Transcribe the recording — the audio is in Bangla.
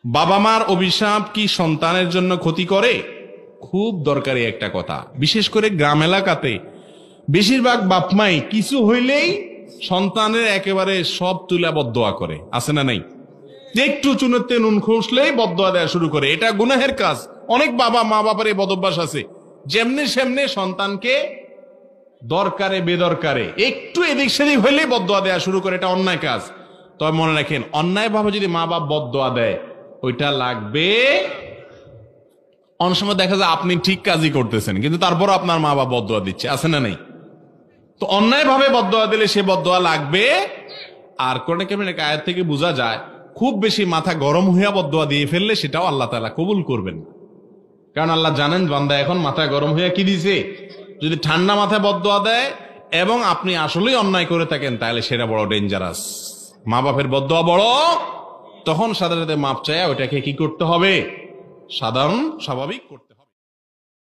বাবা মার অভিশাপ কি সন্তানের জন্য ক্ষতি করে? খুব দরকারি একটা কথা। বিশেষ করে গ্রাম এলাকাতে বেশিরভাগ বাপমাই কিছু হইলেই সন্তানের একেবারে সব তুলা বদদোয়া করে, আছে না নাই? একটু চুনতে নুন খুঁজলেই বদদোয়া দেওয়া শুরু করে। এটা গুনাহের কাজ। অনেক বাবা মা বাবার এই বদভ্যাস আছে, যেমনি সেমনি সন্তানকে দরকারে বেদরকারে একটু এদিক সেদিক হইলেই বদদোয়া দেওয়া শুরু করে। এটা অন্যায় কাজ। তবে মনে রাখেন, অন্যায় ভাবে যদি মা বাপ বদদোয়া দেয় ওইটা লাগবে। অনেক সময় দেখা যায় আপনি ঠিক কাজই করতেছেন, কিন্তু তারপরও আপনার মা বাপ বদদোয়া দিচ্ছে, আছে না নাই? তো অন্যায় ভাবে বদদোয়া দিলে সে বদদোয়া লাগবে। আর কোরআনে কারিমের আয়াত থেকে বোঝা যায়, খুব বেশি মাথা গরম হইয়া বদদোয়া দিয়ে ফেললে সেটাও আল্লাহ তাআলা কবুল করবেন না। কারণ আল্লাহ জানেন বান্দা এখন মাথা গরম হইয়া কি দিছে। যদি ঠান্ডা মাথায় বদদোয়া দেয় এবং আপনি আসলেই অন্যায় করে থাকেন, তাহলে সেটা বড় ডেঞ্জারাস। মা বাপের বদদোয়া বড়, তখন সাথে সাথে মাপ চায় ওটাকে কি করতে হবে? সাধারণ স্বাভাবিক করতে